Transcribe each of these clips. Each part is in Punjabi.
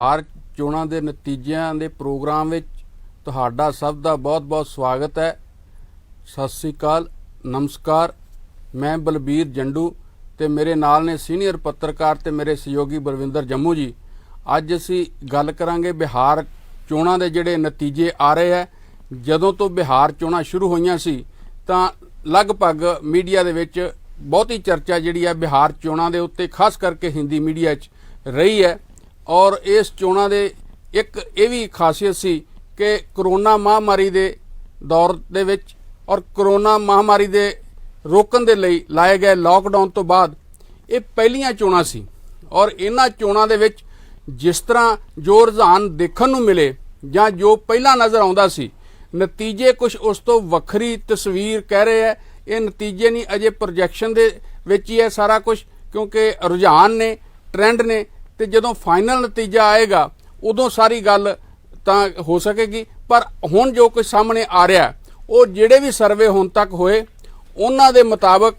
ਬਿਹਾਰ ਚੋਣਾਂ ਦੇ ਨਤੀਜਿਆਂ ਦੇ ਪ੍ਰੋਗਰਾਮ ਵਿੱਚ ਤੁਹਾਡਾ ਸਭ ਦਾ ਬਹੁਤ-ਬਹੁਤ ਸਵਾਗਤ ਹੈ। ਸਤਿ ਸ੍ਰੀ ਅਕਾਲ, ਨਮਸਕਾਰ। ਮੈਂ ਬਲਬੀਰ ਜੰਡੂ ਤੇ ਮੇਰੇ ਨਾਲ ਨੇ ਸੀਨੀਅਰ ਪੱਤਰਕਾਰ ਤੇ ਮੇਰੇ ਸਹਿਯੋਗੀ ਬਲਵਿੰਦਰ ਜੰਮੂ ਜੀ। ਅੱਜ ਅਸੀਂ ਗੱਲ ਕਰਾਂਗੇ ਬਿਹਾਰ ਚੋਣਾਂ ਦੇ ਜਿਹੜੇ ਨਤੀਜੇ ਆ ਰਹੇ ਹੈ। ਜਦੋਂ ਤੋਂ ਬਿਹਾਰ ਚੋਣਾਂ ਸ਼ੁਰੂ ਹੋਈਆਂ ਸੀ ਤਾਂ ਲਗਭਗ ਮੀਡੀਆ ਦੇ ਵਿੱਚ ਬਹੁਤੀ ਚਰਚਾ ਜਿਹੜੀ ਹੈ ਬਿਹਾਰ ਚੋਣਾਂ ਦੇ ਉੱਤੇ, ਖਾਸ ਕਰਕੇ ਹਿੰਦੀ ਮੀਡੀਆ 'ਚ ਰਹੀ ਹੈ। और इस चोणां दे एक ये भी खासियत सी कि करोना महामारी दे दौर दे विच और करोना महामारी दे रोकण दे लई लाए गए लॉकडाउन तो बाद ये पहलियां चोणां सी और इन्हां चोणां दे विच जिस तरह जो रुझान देखण नूं मिले जां जो पहला नज़र आउंदा सी, नतीजे कुछ उस तो वखरी तस्वीर कह रहे हैं। ये नतीजे नहीं, अजे प्रोजैक्शन दे विच ही है सारा कुछ, क्योंकि रुझान ने, ट्रेंड ने, ਤੇ ਜਦੋਂ ਫਾਈਨਲ ਨਤੀਜਾ ਆਏਗਾ ਉਦੋਂ ਸਾਰੀ ਗੱਲ ਤਾਂ ਹੋ ਸਕੇਗੀ। ਪਰ ਹੁਣ ਜੋ ਕੁਝ ਸਾਹਮਣੇ ਆ ਰਿਹਾ ਉਹ ਜਿਹੜੇ ਵੀ ਸਰਵੇ ਹੁਣ ਤੱਕ ਹੋਏ ਉਹਨਾਂ ਦੇ ਮੁਤਾਬਕ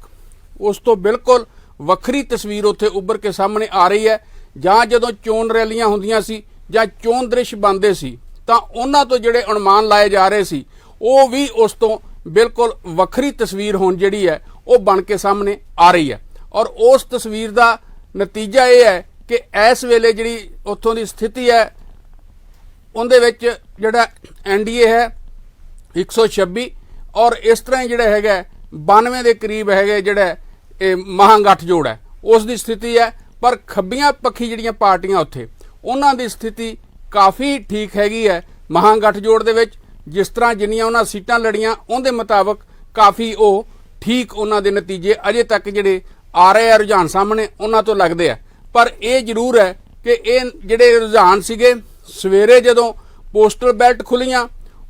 ਉਸ ਤੋਂ ਬਿਲਕੁਲ ਵੱਖਰੀ ਤਸਵੀਰ ਉੱਥੇ ਉੱਭਰ ਕੇ ਸਾਹਮਣੇ ਆ ਰਹੀ ਹੈ। ਜਾਂ ਜਦੋਂ ਚੋਣ ਰੈਲੀਆਂ ਹੁੰਦੀਆਂ ਸੀ ਜਾਂ ਚੋਣ ਦ੍ਰਿਸ਼ ਬਣਦੇ ਸੀ ਤਾਂ ਉਹਨਾਂ ਤੋਂ ਜਿਹੜੇ ਅਨੁਮਾਨ ਲਾਏ ਜਾ ਰਹੇ ਸੀ ਉਹ ਵੀ ਉਸ ਤੋਂ ਬਿਲਕੁਲ ਵੱਖਰੀ ਤਸਵੀਰ ਹੁਣ ਜਿਹੜੀ ਹੈ ਉਹ ਬਣ ਕੇ ਸਾਹਮਣੇ ਆ ਰਹੀ ਹੈ। ਔਰ ਉਸ ਤਸਵੀਰ ਦਾ ਨਤੀਜਾ ਇਹ ਹੈ कि इस वेले जी उत्थों की स्थिति है उनदे विच जिहड़ा NDA है 126 और इस तरह ही जिहड़ा हैगा 92 के करीब है जिहड़ा महागठजोड़ है उस दी स्थिति है। पर खब्बियां पक्षी जिहड़ियां पार्टियां उत्थे उन्हां दी स्थिति काफ़ी ठीक हैगी है। महागठजोड़ दे विच जिस तरह जिन्नियां उन्हां सीटां लड़ियां उहदे मुताबक काफ़ी वो ठीक उन्हां दे नतीजे अजे तक जिहड़े आ रहे हैं रुझान सामने उन्हां तो लगदे आ। पर यह जरूर है कि ये जिहड़े रुझान सीगे सवेरे जदों पोस्टल बैलट खुलियां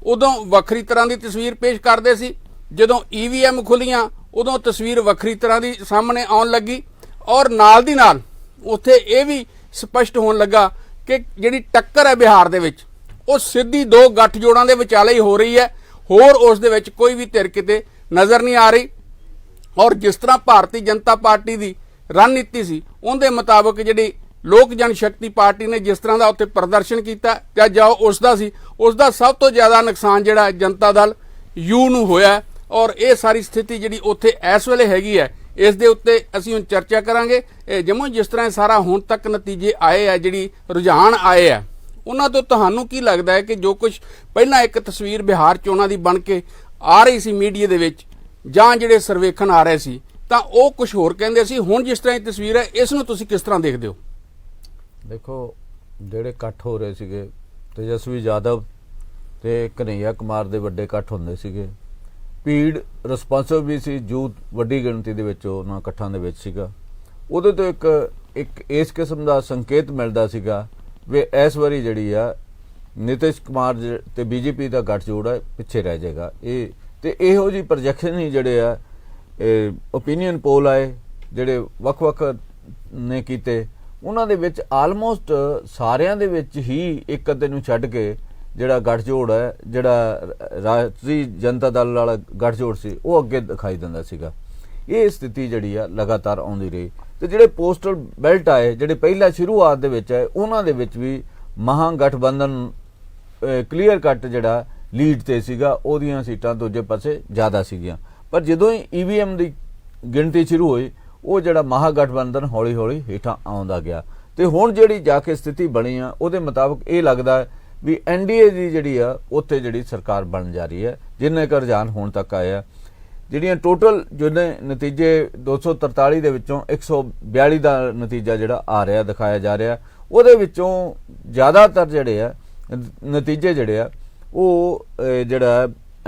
उदों वक्री तरह की तस्वीर पेश करते सी, जदों EVM खुलियां उदों तस्वीर वक्री तरह की सामने आउण लगी। और नाल दी नाल उत्थे ये भी स्पष्ट होण लगा कि जिहड़ी टक्कर है बिहार दे विच वो सीधी दो गठजोड़ां दे विचाले ही हो रही है, होर उस दे विच कोई भी धिर किते नज़र नहीं आ रही। और जिस तरह भारतीय जनता पार्टी की रणनीति सी उनके मुताबक जी लोक जनशक्ति पार्टी ने जिस तरह का उत्ते प्रदर्शन किया जाओ उसका सब तो ज़्यादा नुकसान जिहड़ा जनता दल यू नूं होया। और ये सारी स्थिति जी उत्थे इस वेले हैगी है, इस दे उत्ते असीं हुण चर्चा करांगे। जम्मू जिस तरह सारा हुण तक नतीजे आए है, जिहड़ी रुझान आए है, उन्हां तो तुहानूं की लगदा है कि जो कुछ पहला एक तस्वीर बिहार चोणां दी बन के आ रही सी मीडिया दे विच जां जिहड़े सर्वेखण आ रहे सी ਤਾਂ ਉਹ ਕੁਝ ਹੋਰ ਕਹਿੰਦੇ ਸੀ, ਹੁਣ ਜਿਸ ਤਰ੍ਹਾਂ ਦੀ ਤਸਵੀਰ ਹੈ ਇਸ ਨੂੰ ਤੁਸੀਂ ਕਿਸ ਤਰ੍ਹਾਂ ਦੇਖਦੇ ਹੋ? ਦੇਖੋ, ਜਿਹੜੇ ਇਕੱਠ ਹੋ ਰਹੇ ਸੀਗੇ ਤੇਜਸਵੀ ਯਾਦਵ ਤੇ ਕਨਈਆ ਕੁਮਾਰ ਦੇ ਵੱਡੇ ਇਕੱਠ ਹੁੰਦੇ ਸੀਗੇ, ਭੀੜ ਰਿਸਪੌਂਸਿਵ ਵੀ ਸੀ, ਯੂਥ ਵੱਡੀ ਗਿਣਤੀ ਦੇ ਵਿੱਚ ਉਹਨਾਂ ਇਕੱਠਾਂ ਦੇ ਵਿੱਚ ਸੀਗਾ। ਉਹਦੇ ਤੋਂ ਇੱਕ ਇਸ ਕਿਸਮ ਦਾ ਸੰਕੇਤ ਮਿਲਦਾ ਸੀਗਾ ਵੀ ਇਸ ਵਾਰੀ ਜਿਹੜੀ ਆ ਨਿਤਿਸ਼ ਕੁਮਾਰ ਤੇ BJP ਦਾ ਗੱਠਜੋੜ ਹੈ ਪਿੱਛੇ ਰਹਿ ਜਾਏਗਾ। ਇਹ ਤੇ ਇਹੋ ਜਿਹੀ ਪ੍ਰੋਜੈਕਸ਼ਨ ਹੀ ਜਿਹੜੇ ਆ ओपीनियन पोल आए ਜਿਹੜੇ ਵੱਖ-ਵੱਖ ਨੇ ਕੀਤੇ, ਉਹਨਾਂ ਦੇ ਵਿੱਚ ਆਲਮੋਸਟ ਸਾਰਿਆਂ ਦੇ ਵਿੱਚ ਹੀ ਇੱਕ ਅੱਧੇ ਨੂੰ ਛੱਡ ਕੇ ਜਿਹੜਾ ਗੱਠਜੋੜ ਹੈ, ਜਿਹੜਾ ਰਾਸ਼ਟਰੀ ਜਨਤਾ ਦਲ ਵਾਲਾ ਗੱਠਜੋੜ ਸੀ, ਉਹ ਅੱਗੇ ਦਿਖਾਈ ਦਿੰਦਾ ਸੀਗਾ। ਇਹ ਸਥਿਤੀ ਜਿਹੜੀ ਆ ਲਗਾਤਾਰ ਆਉਂਦੀ ਰਹੀ ਤੇ ਜਿਹੜੇ ਪੋਸਟਲ ਬੈਲਟ ਆਏ ਜਿਹੜੇ ਪਹਿਲਾਂ ਸ਼ੁਰੂਆਤ ਦੇ ਵਿੱਚ ਆਏ ਉਹਨਾਂ ਦੇ ਵਿੱਚ ਵੀ ਮਹਾਗਠਬੰਧਨ ਕਲੀਅਰ ਕੱਟ ਜਿਹੜਾ ਲੀਡ ਤੇ ਸੀਗਾ, ਉਹਦੀਆਂ ਸੀਟਾਂ ਦੂਜੇ ਪਾਸੇ ਜ਼ਿਆਦਾ ਸੀਗੀਆਂ। पर जो ही EVM की गिणती शुरू हुई वो जो महागठबंधन हौली हौली हेठां आउंदा गया तो हुण जिहड़ी जाके स्थिति बनी आ उहदे मुताबक ये लगता है भी NDA की जिहड़ी आ उत्थे जिहड़ी सरकार बन जा रही है। जिन्ने क रुझान हुण तक आए आ, जिहड़ियां टोटल जिन्ने नतीजे 243 दे विचों 142 का नतीजा जिहड़ा आ रहा दिखाया जा रहा, उहदे विचों ज़्यादातर जिहड़े आ नतीजे जिहड़े आ वो जिहड़ा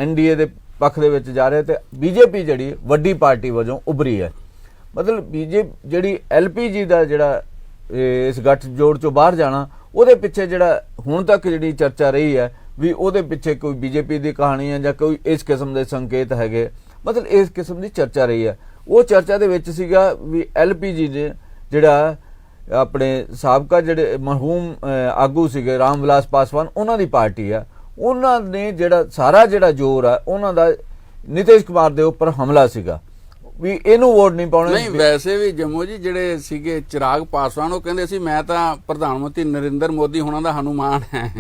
NDA दे पक्ष दे विच जा रहे थे। BJP जिहड़ी वड्डी पार्टी वजों उभरी है, मतलब BJP जिहड़ी LPG का जिहड़ा इस गठजोड़ चों बाहर जाना उहदे पिछे जिहड़ा हुण तक जिहड़ी चर्चा रही है भी उहदे पिछे कोई BJP की कहानी है जां कोई इस किस्म के संकेत हैगे, मतलब इस किस्म की चर्चा रही है। वो चर्चा दे विच सीगा भी LPG ने जिहड़ा अपने साबका जिहड़े मरहूम आगू सीगे राम विलास पासवान उन्हां दी पार्टी है, उन्होंने जिहड़ा सारा जिहड़ा जोर है उन्हों का नितिश कुमार के उपर हमला सीगा। ਵੀ ਇਹਨੂੰ ਵੋਟ ਨਹੀਂ ਪਾਉਣੀ। ਨਹੀਂ ਵੈਸੇ ਵੀ ਜੰਮੂ ਜੀ ਜਿਹੜੇ ਸੀਗੇ ਚਿਰਾਗ ਪਾਸਵਾਨ ਉਹ ਕਹਿੰਦੇ ਸੀ ਮੈਂ ਤਾਂ ਪ੍ਰਧਾਨ ਮੰਤਰੀ ਨਰਿੰਦਰ ਮੋਦੀ ਹੁਣਾਂ ਦਾ ਹਨੂਮਾਨ ਹੈ।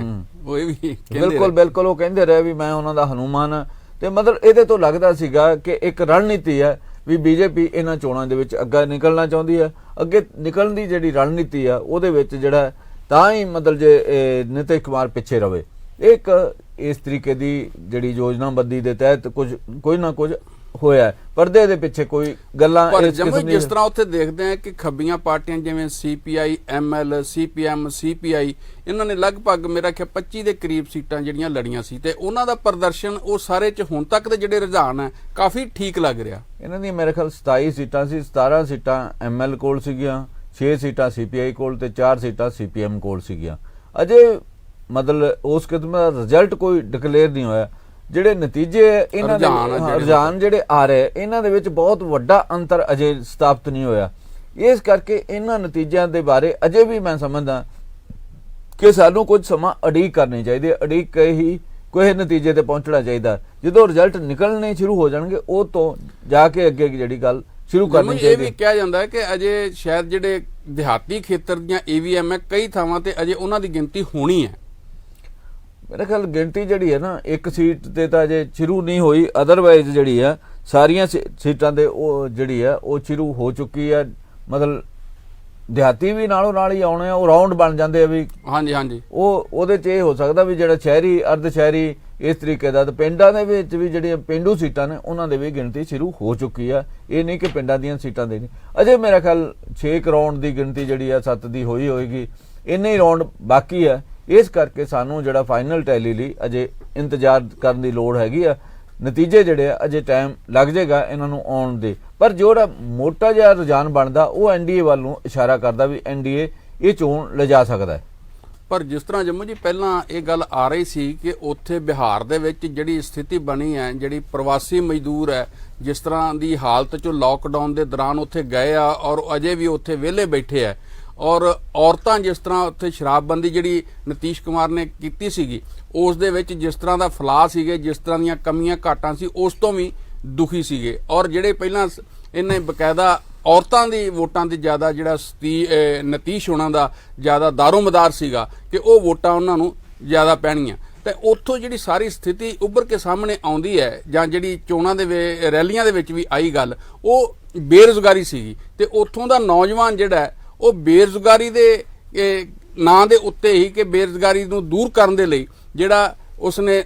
ਉਹ ਇਹ ਵੀ ਬਿਲਕੁਲ ਬਿਲਕੁਲ ਉਹ ਕਹਿੰਦੇ ਰਹੇ ਵੀ ਮੈਂ ਉਹਨਾਂ ਦਾ ਹਨੂਮਾਨ ਹਾਂ। ਤੇ ਮਤਲਬ ਇਹਦੇ ਤੋਂ ਲੱਗਦਾ ਸੀਗਾ ਕਿ ਇੱਕ ਰਣਨੀਤੀ ਹੈ ਵੀ ਬੀਜੇਪੀ ਇਹਨਾਂ ਚੋਣਾਂ ਦੇ ਵਿੱਚ ਅੱਗੇ ਨਿਕਲਣਾ ਚਾਹੁੰਦੀ ਹੈ। ਅੱਗੇ ਨਿਕਲਣ ਦੀ ਜਿਹੜੀ ਰਣਨੀਤੀ ਆ ਉਹਦੇ ਵਿੱਚ ਜਿਹੜਾ ਤਾਂ ਹੀ ਮਤਲਬ ਜੇ ਨਿਤਿਸ਼ ਕੁਮਾਰ ਪਿੱਛੇ ਰਵੇ। ਇੱਕ ਇਸ ਤਰੀਕੇ ਦੀ ਜਿਹੜੀ ਯੋਜਨਾਬੰਦੀ ਦੇ ਤਹਿਤ ਕੁਝ ਨਾ ਕੁਝ ਹੋਇਆ, ਪਰਦੇ ਦੇ ਪਿੱਛੇ ਕੋਈ ਗੱਲਾਂ ਜਿਸ ਤਰ੍ਹਾਂ ਉੱਥੇ ਦੇਖਦੇ ਆ ਕਿ ਖੱਬੀਆਂ ਪਾਰਟੀਆਂ ਜਿਵੇਂ CPI ML CPM CPI ਇਹਨਾਂ ਨੇ ਲਗਭਗ ਮੇਰਾ ਖਿਆਲ 25 ਦੇ ਕਰੀਬ ਸੀਟਾਂ ਜਿਹੜੀਆਂ ਲੜੀਆਂ ਸੀ ਤੇ ਉਹਨਾਂ ਦਾ ਪ੍ਰਦਰਸ਼ਨ ਉਹ ਸਾਰੇ ਚ ਹੁਣ ਤੱਕ ਦੇ ਜਿਹੜੇ ਰੁਝਾਨ ਹੈ ਕਾਫੀ ਠੀਕ ਲੱਗ ਰਿਹਾ। ਇਹਨਾਂ ਦੀ ਮੇਰੇ ਖਿਆਲ 27 ਸੀਟਾਂ ਸੀ, 17 ਸੀਟਾਂ ML ਕੋਲ ਸੀਗੀਆਂ, 6 ਸੀਟਾਂ CPI ਕੋਲ ਤੇ 4 ਸੀਟਾਂ CPM ਕੋਲ ਸੀਗੀਆਂ। ਅਜੇ ਮਤਲਬ ਉਸ ਕਿਸਮ ਦਾ ਰਿਜ਼ਲਟ ਕੋਈ ਡਿਕਲੇਅਰ ਨਹੀਂ ਹੋਇਆ। ਜਿਹੜੇ ਨਤੀਜੇ ਇਹਨਾਂ ਦੇ ਰੁਝਾਨ ਜਿਹੜੇ ਆ ਰਹੇ ਇਹਨਾਂ ਦੇ ਵਿੱਚ ਬਹੁਤ ਵੱਡਾ ਅੰਤਰ ਅਜੇ ਸਥਾਪਿਤ ਨਹੀਂ ਹੋਇਆ। ਇਸ ਕਰਕੇ ਇਹਨਾਂ ਨਤੀਜਿਆਂ ਦੇ ਬਾਰੇ ਅਜੇ ਵੀ ਮੈਂ ਸਮਝਦਾ ਕਿ ਸਾਨੂੰ ਕੁਝ ਸਮਾਂ ਉਡੀਕ ਕਰਨੀ ਚਾਹੀਦੀ ਹੈ, ਉਡੀਕ ਕੇ ਹੀ ਕੋਈ ਨਤੀਜੇ ਤੇ ਪਹੁੰਚਣਾ ਚਾਹੀਦਾ। ਜਦੋਂ ਰਿਜ਼ਲਟ ਨਿਕਲਣੇ ਸ਼ੁਰੂ ਹੋ ਜਾਣਗੇ ਉਹ ਤੋਂ ਜਾ ਕੇ ਅੱਗੇ ਜਿਹੜੀ ਗੱਲ ਸ਼ੁਰੂ ਕਰਨੀ ਚਾਹੀਦੀ। ਇਹ ਵੀ ਕਿਹਾ ਜਾਂਦਾ ਹੈ ਕਿ ਅਜੇ ਸ਼ਾਇਦ ਜਿਹੜੇ ਦਿਹਾਤੀ ਖੇਤਰ ਦੀਆਂ EVM ਹੈ ਕਈ ਥਾਵਾਂ ਤੇ ਅਜੇ ਉਹਨਾਂ ਦੀ ਗਿਣਤੀ ਹੋਣੀ ਹੈ। ਮੇਰੇ ਖਿਆਲ ਗਿਣਤੀ ਜਿਹੜੀ ਹੈ ਨਾ ਇੱਕ ਸੀਟ ਤੇ ਤਾਂ ਅਜੇ ਸ਼ੁਰੂ ਨਹੀਂ ਹੋਈ, ਅਦਰਵਾਈਜ਼ ਜਿਹੜੀ ਆ ਸਾਰੀਆਂ ਸੀਟਾਂ ਦੇ ਉਹ ਜਿਹੜੀ ਆ ਉਹ ਸ਼ੁਰੂ ਹੋ ਚੁੱਕੀ ਆ। ਮਤਲਬ ਦਿਹਾਤੀ ਵੀ ਨਾਲੋਂ ਨਾਲ ਹੀ ਆਉਣੇ ਆ, ਉਹ ਰਾਉਂਡ ਬਣ ਜਾਂਦੇ ਆ ਵੀ। ਹਾਂਜੀ ਉਹਦੇ ਚ ਇਹ ਹੋ ਸਕਦਾ ਵੀ ਜਿਹੜਾ ਸ਼ਹਿਰੀ ਅਰਧ ਸ਼ਹਿਰੀ ਇਸ ਤਰੀਕੇ ਦਾ, ਤੇ ਪਿੰਡਾਂ ਦੇ ਵਿੱਚ ਵੀ ਜਿਹੜੀਆਂ ਪਿੰਡੂ ਸੀਟਾਂ ਨੇ ਉਹਨਾਂ ਦੇ ਵੀ ਗਿਣਤੀ ਸ਼ੁਰੂ ਹੋ ਚੁੱਕੀ ਆ। ਇਹ ਨਹੀਂ ਕਿ ਪਿੰਡਾਂ ਦੀਆਂ ਸੀਟਾਂ ਦੇ ਨਹੀਂ। ਅਜੇ ਮੇਰਾ ਖਿਆਲ 6 ਰਾਉਂਡ ਦੀ ਗਿਣਤੀ ਜਿਹੜੀ ਆ 7 ਦੀ ਹੋਈ ਹੋਏਗੀ, ਇੰਨੇ ਹੀ ਰਾਉਂਡ ਬਾਕੀ ਆ। ਇਸ ਕਰਕੇ ਸਾਨੂੰ ਜਿਹੜਾ ਫਾਈਨਲ ਟੈਲੀ ਲਈ ਅਜੇ ਇੰਤਜ਼ਾਰ ਕਰਨ ਦੀ ਲੋੜ ਹੈਗੀ ਆ। ਨਤੀਜੇ ਜਿਹੜੇ ਆ ਅਜੇ ਟਾਈਮ ਲੱਗ ਜਾਏਗਾ ਇਹਨਾਂ ਨੂੰ ਆਉਣ ਦੇ, ਪਰ ਜਿਹੜਾ ਮੋਟਾ ਜਿਹਾ ਰੁਝਾਨ ਬਣਦਾ ਉਹ NDA ਵੱਲ ਨੂੰ ਇਸ਼ਾਰਾ ਕਰਦਾ ਵੀ NDA ਇਹ ਚੋਣ ਲਿਜਾ ਸਕਦਾ ਹੈ। ਪਰ ਜਿਸ ਤਰ੍ਹਾਂ ਜੰਮੂ ਜੀ ਪਹਿਲਾਂ ਇਹ ਗੱਲ ਆ ਰਹੀ ਸੀ ਕਿ ਉੱਥੇ ਬਿਹਾਰ ਦੇ ਵਿੱਚ ਜਿਹੜੀ ਸਥਿਤੀ ਬਣੀ ਹੈ, ਜਿਹੜੀ ਪ੍ਰਵਾਸੀ ਮਜ਼ਦੂਰ ਹੈ ਜਿਸ ਤਰ੍ਹਾਂ ਦੀ ਹਾਲਤ ਚੋਂ ਲਾਕਡਾਊਨ ਦੇ ਦੌਰਾਨ ਉੱਥੇ ਗਏ ਆ ਔਰ ਅਜੇ ਵੀ ਉੱਥੇ ਵਿਹਲੇ ਬੈਠੇ ਆ, ਔਰ ਔਰਤਾਂ ਜਿਸ ਤਰ੍ਹਾਂ ਉੱਥੇ ਸ਼ਰਾਬਬੰਦੀ ਜਿਹੜੀ ਨਤੀਸ਼ ਕੁਮਾਰ ਨੇ ਕੀਤੀ ਸੀਗੀ ਉਸ ਦੇ ਵਿੱਚ ਜਿਸ ਤਰ੍ਹਾਂ ਦਾ ਫਲਾਅ ਸੀਗੇ, ਜਿਸ ਤਰ੍ਹਾਂ ਦੀਆਂ ਕਮੀਆਂ ਘਾਟਾਂ ਸੀ ਉਸ ਤੋਂ ਵੀ ਦੁਖੀ ਸੀਗੇ। ਔਰ ਜਿਹੜੇ ਪਹਿਲਾਂ ਇਹਨੇ ਬਕਾਇਦਾ ਔਰਤਾਂ ਦੀ ਵੋਟਾਂ ਦੀ ਜ਼ਿਆਦਾ ਜਿਹੜਾ ਨਤੀਸ਼ ਹੋਣਾ ਦਾ ਜ਼ਿਆਦਾ ਦਾਰੋਮਦਾਰ ਸੀਗਾ ਕਿ ਉਹ ਵੋਟਾਂ ਉਹਨਾਂ ਨੂੰ ਜ਼ਿਆਦਾ ਪੈਣੀਆਂ। ਤੇ ਉੱਥੋਂ ਜਿਹੜੀ ਸਾਰੀ ਸਥਿਤੀ ਉੱਭਰ ਕੇ ਸਾਹਮਣੇ ਆਉਂਦੀ ਹੈ ਜਾਂ ਜਿਹੜੀ ਚੋਣਾਂ ਦੇ ਰੈਲੀਆਂ ਦੇ ਵਿੱਚ ਵੀ ਆਈ ਗੱਲ, ਉਹ ਬੇਰੁਜ਼ਗਾਰੀ ਸੀਗੀ। ਤੇ ਉੱਥੋਂ ਦਾ ਨੌਜਵਾਨ ਜਿਹੜਾ ਉਹ ਬੇਰੁਜ਼ਗਾਰੀ ਦੇ ਨਾਂ ਦੇ ਉੱਤੇ ਹੀ ਕਿ ਬੇਰੁਜ਼ਗਾਰੀ ਨੂੰ ਦੂਰ ਕਰਨ ਦੇ ਲਈ ਜਿਹੜਾ ਉਸਨੇ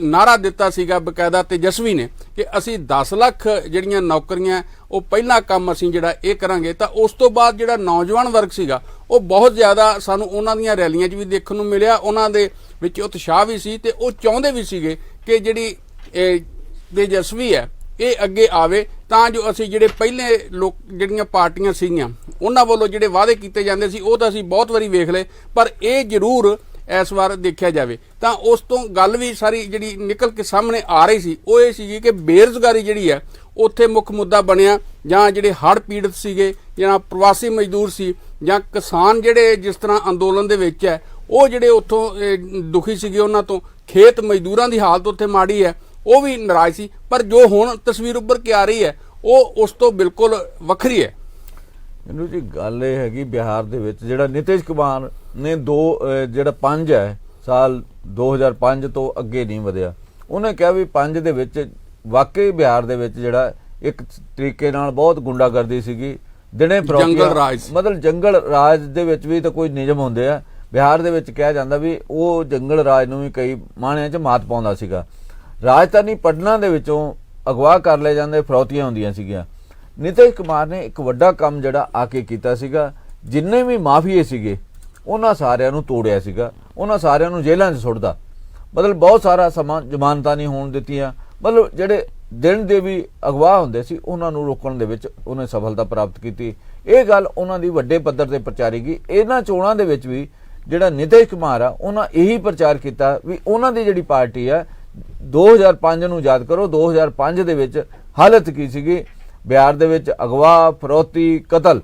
ਨਾਰਾ ਦਿੱਤਾ ਸੀਗਾ ਬਕਾਇਦਾ ਤੇਜਸਵੀ ਨੇ ਕਿ ਅਸੀਂ 10 ਲੱਖ ਜਿਹੜੀਆਂ ਨੌਕਰੀਆਂ ਉਹ ਪਹਿਲਾ ਕੰਮ ਅਸੀਂ ਜਿਹੜਾ ਇਹ ਕਰਾਂਗੇ। ਤਾਂ ਉਸ ਤੋਂ ਬਾਅਦ ਜਿਹੜਾ ਨੌਜਵਾਨ ਵਰਗ ਸੀਗਾ ਉਹ ਬਹੁਤ ਜ਼ਿਆਦਾ ਸਾਨੂੰ ਉਹਨਾਂ ਦੀਆਂ ਰੈਲੀਆਂ 'ਚ ਵੀ ਦੇਖਣ ਨੂੰ ਮਿਲਿਆ। ਉਹਨਾਂ ਦੇ ਵਿੱਚ ਉਤਸ਼ਾਹ ਵੀ ਸੀ ਤੇ ਉਹ ਚਾਹੁੰਦੇ ਵੀ ਸੀਗੇ ਕਿ ਜਿਹੜੀ ਤੇਜਸਵੀ ਹੈ ਇਹ ਅੱਗੇ ਆਵੇ ਤਾਂ ਜੋ ਅਸੀਂ ਜਿਹੜੇ ਪਹਿਲੇ ਲੋਕ ਜਿਹੜੀਆਂ ਪਾਰਟੀਆਂ ਸੀਗੀਆਂ ਉਹਨਾਂ ਵੱਲੋਂ ਜਿਹੜੇ ਵਾਅਦੇ ਕੀਤੇ ਜਾਂਦੇ ਸੀ ਉਹ ਤਾਂ ਅਸੀਂ ਬਹੁਤ ਵਾਰੀ ਵੇਖ ਲਏ, ਪਰ ਇਹ ਜ਼ਰੂਰ ਇਸ ਵਾਰ ਦੇਖਿਆ ਜਾਵੇ। ਤਾਂ ਉਸ ਤੋਂ ਗੱਲ ਵੀ ਸਾਰੀ ਜਿਹੜੀ ਨਿਕਲ ਕੇ ਸਾਹਮਣੇ ਆ ਰਹੀ ਸੀ ਉਹ ਇਹ ਸੀਗੀ ਕਿ ਬੇਰੁਜ਼ਗਾਰੀ ਜਿਹੜੀ ਹੈ ਉੱਥੇ ਮੁੱਖ ਮੁੱਦਾ ਬਣਿਆ, ਜਾਂ ਜਿਹੜੇ ਹੜ੍ਹ ਪੀੜਤ ਸੀਗੇ ਜਾਂ ਪ੍ਰਵਾਸੀ ਮਜ਼ਦੂਰ ਸੀ ਜਾਂ ਕਿਸਾਨ ਜਿਹੜੇ ਜਿਸ ਤਰ੍ਹਾਂ ਅੰਦੋਲਨ ਦੇ ਵਿੱਚ ਹੈ ਉਹ ਜਿਹੜੇ ਉੱਥੋਂ ਦੁਖੀ ਸੀਗੇ, ਉਹਨਾਂ ਤੋਂ ਖੇਤ ਮਜ਼ਦੂਰਾਂ ਦੀ ਹਾਲਤ ਉੱਥੇ ਮਾੜੀ ਹੈ ਉਹ ਵੀ ਨਾਰਾਜ਼ ਸੀ। ਪਰ ਜੋ ਹੁਣ ਤਸਵੀਰ ਉੱਭਰ ਕੇ ਆ ਰਹੀ ਹੈ ਉਹ ਉਸ ਤੋਂ ਬਿਲਕੁਲ ਵੱਖਰੀ ਹੈ। ਮੈਨੂੰ ਜੀ ਗੱਲ ਇਹ ਹੈਗੀ ਬਿਹਾਰ ਦੇ ਵਿੱਚ ਜਿਹੜਾ ਨਿਤਿਸ਼ ਕੁਮਾਰ ਨੇ ਜਿਹੜਾ 5 ਹੈ ਸਾਲ 2005 ਤੋਂ ਅੱਗੇ ਨਹੀਂ ਵਧਿਆ। ਉਹਨੇ ਕਿਹਾ ਵੀ 5 ਦੇ ਵਿੱਚ ਵਾਕਈ ਬਿਹਾਰ ਦੇ ਵਿੱਚ ਜਿਹੜਾ ਇੱਕ ਤਰੀਕੇ ਨਾਲ ਬਹੁਤ ਗੁੰਡਾਗਰਦੀ ਸੀਗੀ, ਦਿਨੇ ਜੰਗਲ ਰਾਜ, ਮਤਲਬ ਜੰਗਲ ਰਾਜ ਦੇ ਵਿੱਚ ਵੀ ਤਾਂ ਕੋਈ ਨਿਯਮ ਹੁੰਦੇ ਆ। ਬਿਹਾਰ ਦੇ ਵਿੱਚ ਕਿਹਾ ਜਾਂਦਾ ਵੀ ਉਹ ਜੰਗਲ ਰਾਜ ਨੂੰ ਵੀ ਕਈ ਮਾਣਿਆਂ 'ਚ ਮਾਤ ਪਾਉਂਦਾ ਸੀਗਾ। ਰਾਜਧਾਨੀ ਪਟਨਾ ਦੇ ਵਿੱਚੋਂ ਅਗਵਾ ਕਰ ਲਏ ਜਾਂਦੇ ਫਰੌਤੀਆਂ ਹੁੰਦੀਆਂ ਸੀਗੀਆਂ। ਨਿਤਿਸ਼ ਕੁਮਾਰ ਨੇ ਇੱਕ ਵੱਡਾ ਕੰਮ ਜਿਹੜਾ ਆ ਕੇ ਕੀਤਾ ਸੀਗਾ, ਜਿੰਨੇ ਵੀ ਮਾਫੀਏ ਸੀਗੇ ਉਹਨਾਂ ਸਾਰਿਆਂ ਨੂੰ ਤੋੜਿਆ ਸੀਗਾ, ਉਹਨਾਂ ਸਾਰਿਆਂ ਨੂੰ ਜੇਲ੍ਹਾਂ 'ਚ ਸੁੱਟਦਾ। ਮਤਲਬ ਬਹੁਤ ਸਾਰਾ ਸਮਾਂ ਜ਼ਮਾਨਤਾਂ ਨਹੀਂ ਹੋਣ ਦਿੱਤੀਆਂ। ਮਤਲਬ ਜਿਹੜੇ ਦਿਨ ਦੇ ਵੀ ਅਗਵਾ ਹੁੰਦੇ ਸੀ ਉਹਨਾਂ ਨੂੰ ਰੋਕਣ ਦੇ ਵਿੱਚ ਉਹਨੇ ਸਫਲਤਾ ਪ੍ਰਾਪਤ ਕੀਤੀ। ਇਹ ਗੱਲ ਉਹਨਾਂ ਦੀ ਵੱਡੇ ਪੱਧਰ ਤੇ ਪ੍ਰਚਾਰੀ ਗਈ। ਇਹਨਾਂ ਚੋਣਾਂ ਦੇ ਵਿੱਚ ਵੀ ਜਿਹੜਾ ਨਿਤਿਸ਼ ਕੁਮਾਰ ਆ ਉਹਨਾਂ ਇਹੀ ਪ੍ਰਚਾਰ ਕੀਤਾ ਵੀ ਉਹਨਾਂ ਦੀ ਜਿਹੜੀ ਪਾਰਟੀ ਆ 2005 ਨੂੰ ਯਾਦ ਕਰੋ, 2005 ਦੇ ਵਿੱਚ ਹਾਲਤ ਕੀ ਸੀਗੀ ਬਿਹਾਰ ਦੇ ਵਿੱਚ, ਅਗਵਾ, ਫਰੌਤੀ, ਕਤਲ,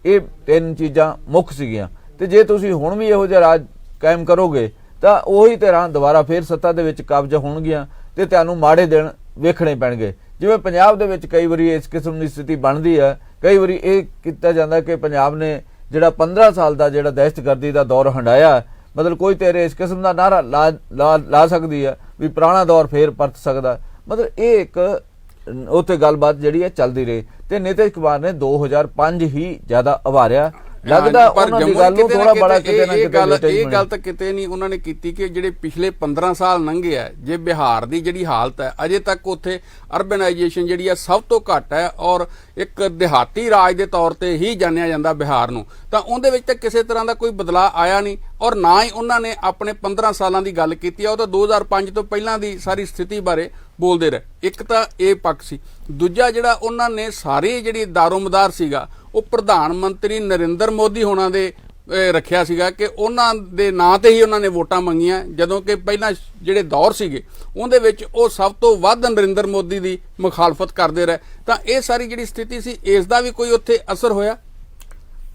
ਇਹ 3 ਚੀਜ਼ਾਂ ਮੁੱਖ ਸੀਗੀਆਂ। ਤੇ ਜੇ ਤੁਸੀਂ ਹੁਣ ਵੀ ਇਹੋ ਜਿਹਾ ਰਾਜ ਕਾਇਮ ਕਰੋਗੇ ਤਾਂ ਉਹੀ ਤਰ੍ਹਾਂ ਦੁਬਾਰਾ ਫੇਰ ਸੱਤਾ ਦੇ ਵਿੱਚ ਕਬਜ਼ਾ ਹੋਣਗੀਆਂ ਤੇ ਤੁਹਾਨੂੰ ਮਾੜੇ ਦਿਨ ਵੇਖਣੇ ਪੈਣਗੇ। ਜਿਵੇਂ ਪੰਜਾਬ ਦੇ ਵਿੱਚ ਕਈ ਵਾਰੀ ਇਸ ਕਿਸਮ ਦੀ ਸਥਿਤੀ ਬਣਦੀ ਹੈ। ਕਈ ਵਾਰੀ ਇਹ ਕੀਤਾ ਜਾਂਦਾ ਕਿ ਪੰਜਾਬ ਨੇ ਜਿਹੜਾ 15 ਸਾਲ ਦਾ ਜਿਹੜਾ ਦਹਿਸ਼ਤਗਰਦੀ ਦਾ ਦੌਰ ਹੰਡਾਇਆ, ਮਤਲਬ ਕੋਈ ਤੇਰੇ ਇਸ ਕਿਸਮ ਦਾ ਨਾਰਾ ਲਾ ਸਕਦੀ ਹੈ ਵੀ ਪੁਰਾਣਾ ਦੌਰ ਫੇਰ ਪਰਤ ਸਕਦਾ। ਮਤਲਬ ਇਹ ਇੱਕ ਉੱਥੇ ਗੱਲਬਾਤ ਜਿਹੜੀ ਹੈ ਚੱਲਦੀ ਰਹੀ ਤੇ ਨਿਤਿਸ਼ ਕੁਮਾਰ ਨੇ 2005 ਹੀ ਜ਼ਿਆਦਾ ਉਭਾਰਿਆ। ਲੱਗਦਾ ਉਹਨਾਂ ਦੀ ਗੱਲ ਨੂੰ ਥੋੜਾ ਬੜਾ ਕਿਤੇ ਨਾ ਕਿਤੇ ਇਹ ਗੱਲ ਤਾਂ ਕਿਤੇ ਨਹੀਂ ਉਹਨਾਂ ਨੇ ਕੀਤੀ ਕਿ ਜਿਹੜੇ ਪਿਛਲੇ 15 ਸਾਲ ਲੰਘੇ ਆ, ਜੇ ਬਿਹਾਰ ਦੀ ਜਿਹੜੀ ਹਾਲਤ ਹੈ ਅਜੇ ਤੱਕ ਉੱਥੇ ਅਰਬਨਾਈਜੇਸ਼ਨ ਜਿਹੜੀ ਹੈ ਸਭ ਤੋਂ ਘੱਟ ਹੈ ਔਰ ਇੱਕ ਦਿਹਾਤੀ ਰਾਜ ਦੇ ਤੌਰ ਤੇ ਹੀ ਜਾਣਿਆ ਜਾਂਦਾ ਬਿਹਾਰ ਨੂੰ, ਤਾਂ ਉਹਦੇ ਵਿੱਚ ਤਾਂ ਕਿਸੇ ਤਰ੍ਹਾਂ ਦਾ ਕੋਈ ਬਦਲਾਅ ਆਇਆ ਨਹੀਂ ਔਰ ਨਾ ਹੀ ਉਹਨਾਂ ਨੇ ਆਪਣੇ 15 ਸਾਲਾਂ ਦੀ ਗੱਲ ਕੀਤੀ ਆ। ਉਹ ਤਾਂ 2005 ਤੋਂ ਪਹਿਲਾਂ ਦੀ ਸਾਰੀ ਸਥਿਤੀ ਬਾਰੇ ਬੋਲਦੇ ਰਹੇ। ਇੱਕ ਤਾਂ ਇਹ ਪੱਖ ਸੀ। ਦੂਜਾ ਜਿਹੜਾ ਉਹਨਾਂ ਨੇ ਸਾਰੀ ਜਿਹੜੀ ਦਾਰੋਮਦਾਰ ਸੀਗਾ ਉਹ ਪ੍ਰਧਾਨ ਮੰਤਰੀ ਨਰਿੰਦਰ ਮੋਦੀ ਹੋਣਾ ਦੇ ਰੱਖਿਆ ਸੀਗਾ ਕਿ ਉਹਨਾਂ ਦੇ ਨਾਂ ਤੇ ਹੀ ਉਹਨਾਂ ਨੇ ਵੋਟਾਂ ਮੰਗੀਆਂ, ਜਦੋਂ ਕਿ ਪਹਿਲਾਂ ਜਿਹੜੇ ਦੌਰ ਸੀਗੇ ਉਹਦੇ ਵਿੱਚ ਉਹ ਸਭ ਤੋਂ ਵੱਧ ਨਰਿੰਦਰ ਮੋਦੀ ਦੀ ਮੁਖਾਲਫਤ ਕਰਦੇ ਰਹੇ। ਤਾਂ ਇਹ ਸਾਰੀ ਜਿਹੜੀ ਸਥਿਤੀ ਸੀ ਇਸ ਦਾ ਵੀ ਕੋਈ ਉੱਥੇ ਅਸਰ ਹੋਇਆ?